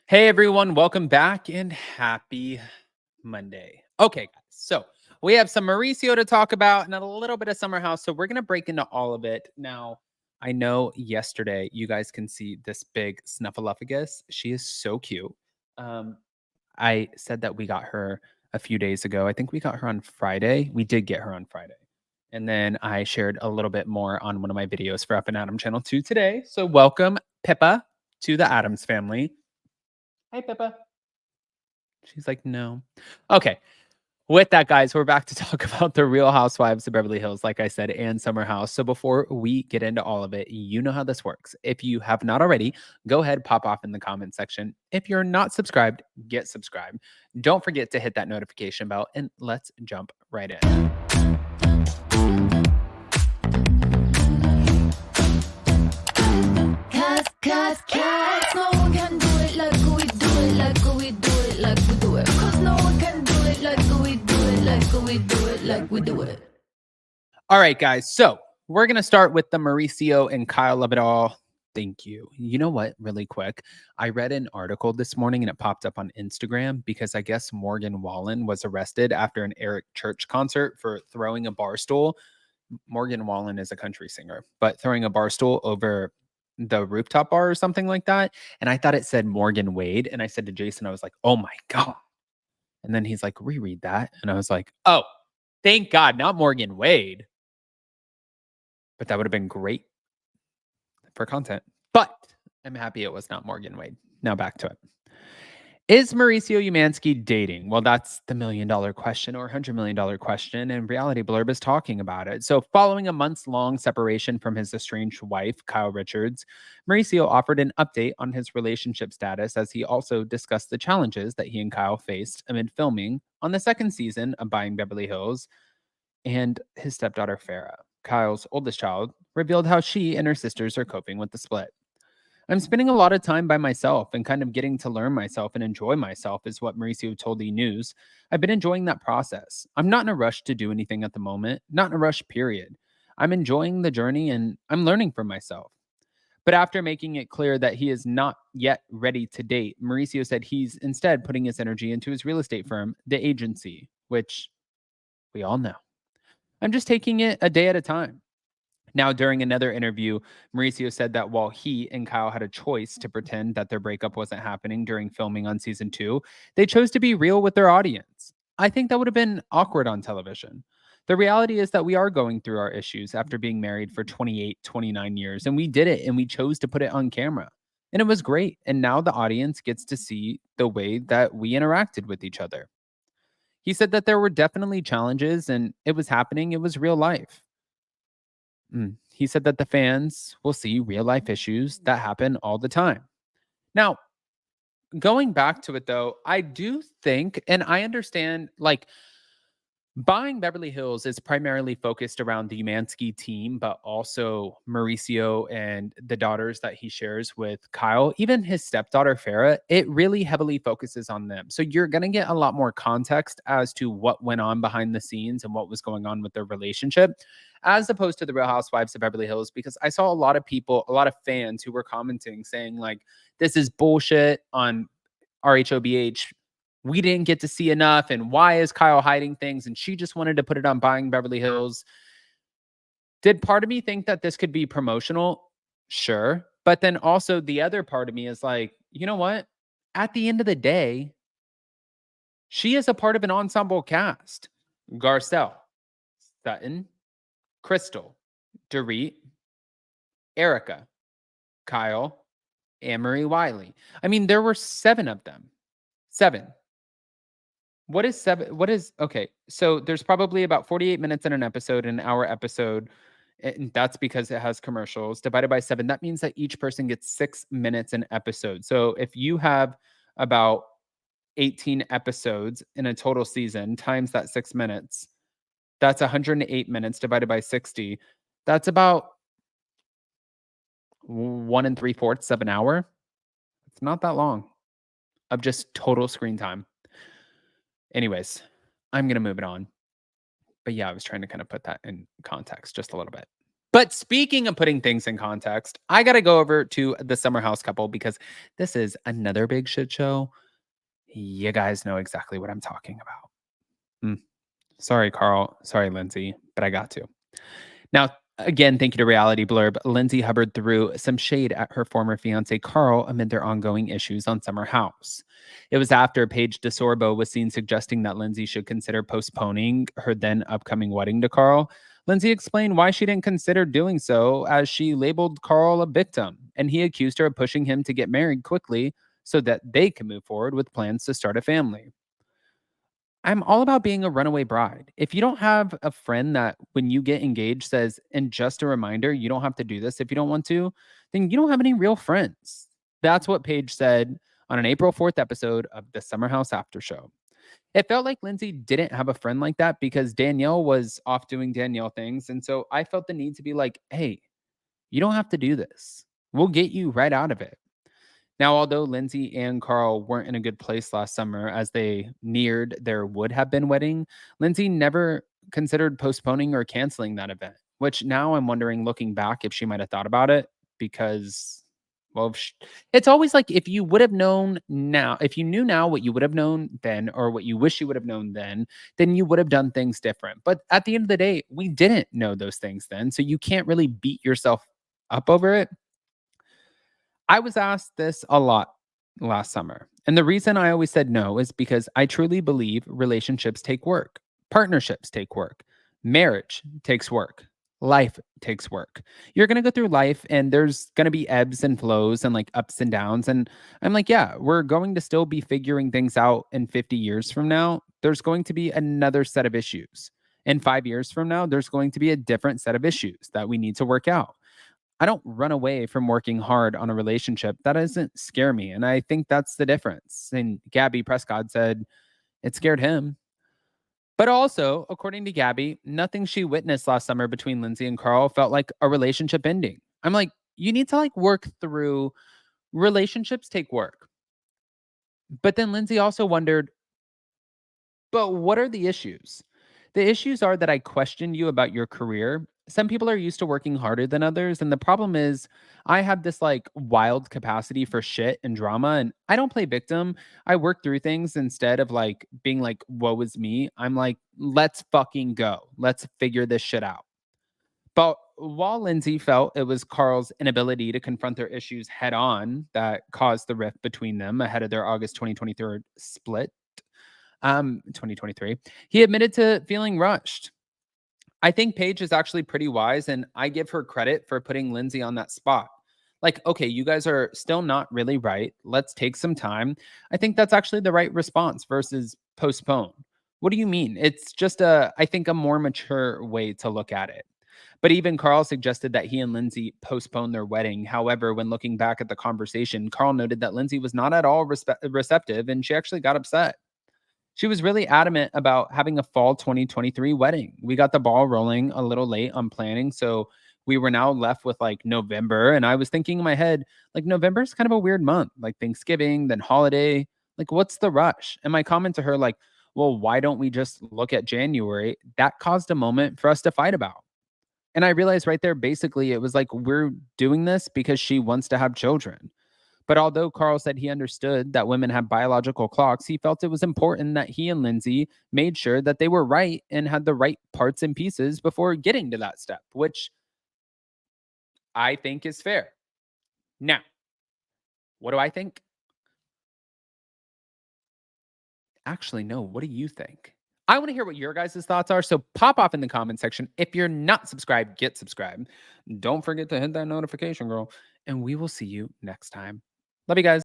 Hey everyone, welcome back and happy Monday. Okay, guys, so we have some Mauricio to talk about and a little bit of Summer House. So we're going to break into all of it. Now, I know yesterday you guys can see this big snuffleupagus. She is so cute. Um, I said that we got her a few days ago. I think we got her on Friday. We did get her on Friday. And then I shared a little bit more on one of my videos for Up and Adam Channel 2 today. So welcome, Pippa, to the Adams family. Hey, Pippa. She's like, no. Okay. With that, guys, we're back to talk about the Real Housewives of Beverly Hills, like I said, and Summer House. So before we get into all of it, you know how this works. If you have not already, go ahead, pop off in the comment section. If you're not subscribed, get subscribed. Don't forget to hit that notification bell, and let's jump right in. Cause no one can do it like we do it, like we do it, like we do it. Cause no one can do it like we do it, like we do it, like we do it. All right, guys. So we're going to start with the Mauricio and Kyle of it all. Thank you. You know what? Really quick. I read an article this morning and it popped up on Instagram because I guess Morgan Wallen was arrested after an Eric Church concert for throwing a bar stool. Morgan Wallen is a country singer, but throwing a bar stool over the rooftop bar or something like that. And I thought it said Morgan Wade. And I said to Jason, I was like, oh my God. And then he's like, reread that. And I was like, oh, thank God, not Morgan Wade. But that would have been great for content. But I'm happy it was not Morgan Wade. Now back to it. Is Mauricio Umansky dating? Well, that's the $1 million question or $100 million question, and Reality Blurb is talking about it. So, following a months-long separation from his estranged wife, Kyle Richards, Mauricio offered an update on his relationship status as he also discussed the challenges that he and Kyle faced amid filming on the second season of Buying Beverly Hills. And his stepdaughter, Farrah, Kyle's oldest child, revealed how she and her sisters are coping with the split. I'm spending a lot of time by myself and kind of getting to learn myself and enjoy myself, is what Mauricio told E! News. I've been enjoying that process. I'm not in a rush to do anything at the moment, not in a rush, period. I'm enjoying the journey and I'm learning from myself. But after making it clear that he is not yet ready to date, Mauricio said he's instead putting his energy into his real estate firm, The Agency, which we all know. I'm just taking it a day at a time. Now, during another interview, Mauricio said that while he and Kyle had a choice to pretend that their breakup wasn't happening during filming on season 2, they chose to be real with their audience. I think that would have been awkward on television. The reality is that we are going through our issues after being married for 28, 29 years, and we did it and we chose to put it on camera. And it was great. And now the audience gets to see the way that we interacted with each other. He said that there were definitely challenges and it was happening, it was real life. He said that the fans will see real life issues that happen all the time. Now, going back to it though, I do think, and I understand, like, Buying Beverly Hills is primarily focused around the Umansky team, but also Mauricio and the daughters that he shares with Kyle, even his stepdaughter Farrah. It really heavily focuses on them. So you're going to get a lot more context as to what went on behind the scenes and what was going on with their relationship, as opposed to the Real Housewives of Beverly Hills, because I saw a lot of people, a lot of fans who were commenting saying, like, this is bullshit on RHOBH. We didn't get to see enough, and why is Kyle hiding things? And she just wanted to put it on Buying Beverly Hills. Did part of me think that this could be promotional? Sure. But then also the other part of me is like, you know what? At the end of the day, she is a part of an ensemble cast. Garcelle, Sutton, Crystal, Dorit, Erica, Kyle, Anne-Marie Wiley. I mean, there were 7 of them. 7. What is 7? What is okay? So there's probably about 48 minutes in an episode, an hour episode. And that's because it has commercials divided by 7. That means that each person gets 6 minutes an episode. So if you have about 18 episodes in a total season times that 6 minutes, that's 108 minutes divided by 60. That's about 1 3/4 of an hour. It's not that long of just total screen time. Anyways, I'm going to move it on. But yeah, I was trying to kind of put that in context just a little bit. But speaking of putting things in context, I got to go over to the summer house couple because this is another big shit show. You guys know exactly what I'm talking about. Sorry, Carl. Sorry, Lindsay, but I got to. Now, again, thank you to Reality Blurb. Lindsay Hubbard threw some shade at her former fiance, Carl, amid their ongoing issues on Summer House. It was after Paige DeSorbo was seen suggesting that Lindsay should consider postponing her then upcoming wedding to Carl. Lindsay explained why she didn't consider doing so, as she labeled Carl a victim, and he accused her of pushing him to get married quickly so that they can move forward with plans to start a family. I'm all about being a runaway bride. If you don't have a friend that when you get engaged says, and just a reminder, you don't have to do this if you don't want to, then you don't have any real friends. That's what Paige said on an April 4th episode of the Summer House After Show. It felt like Lindsay didn't have a friend like that because Danielle was off doing Danielle things. And so I felt the need to be like, hey, you don't have to do this. We'll get you right out of it. Now, although Lindsay and Carl weren't in a good place last summer as they neared their would have been wedding, Lindsay never considered postponing or canceling that event, which now I'm wondering, looking back, if she might have thought about it because, well, it's always like if you would have known now, if you knew now what you would have known then or what you wish you would have known then you would have done things different. But at the end of the day, we didn't know those things then. So you can't really beat yourself up over it. I was asked this a lot last summer. And the reason I always said no is because I truly believe relationships take work, partnerships take work, marriage takes work, life takes work. You're going to go through life and there's going to be ebbs and flows and like ups and downs. And I'm like, yeah, we're going to still be figuring things out in 50 years from now. There's going to be another set of issues. In 5 years from now, there's going to be a different set of issues that we need to work out. I don't run away from working hard on a relationship. That doesn't scare me. And I think that's the difference. And Gabby Prescott said it scared him. But also, according to Gabby, nothing she witnessed last summer between Lindsay and Carl felt like a relationship ending. I'm like, you need to like work through relationships take work. But then Lindsay also wondered, but what are the issues? The issues are that I questioned you about your career. Some people are used to working harder than others. And the problem is, I have this like wild capacity for shit and drama, and I don't play victim. I work through things instead of like being like, woe is me. I'm like, let's fucking go. Let's figure this shit out. But while Lindsay felt it was Carl's inability to confront their issues head on that caused the rift between them ahead of their August 2023 split, 2023, he admitted to feeling rushed. I think Paige is actually pretty wise, and I give her credit for putting Lindsay on that spot. Like, okay, you guys are still not really right. Let's take some time. I think that's actually the right response versus postpone. What do you mean? It's just I think, a more mature way to look at it. But even Carl suggested that he and Lindsay postpone their wedding. However, when looking back at the conversation, Carl noted that Lindsay was not at all receptive and she actually got upset. She was really adamant about having a fall 2023 wedding. We got the ball rolling a little late on planning, so we were now left with like November. And I was thinking in my head, like, November is kind of a weird month, like Thanksgiving, then holiday. Like, what's the rush? And my comment to her, like, well, why don't we just look at January? That caused a moment for us to fight about. And I realized right there, basically, it was like, we're doing this because she wants to have children. But although Carl said he understood that women have biological clocks, he felt it was important that he and Lindsay made sure that they were right and had the right parts and pieces before getting to that step, which I think is fair. Now, what do I think? Actually, no. What do you think? I want to hear what your guys' thoughts are. So pop off in the comment section. If you're not subscribed, get subscribed. Don't forget to hit that notification, girl. And we will see you next time. Love you guys.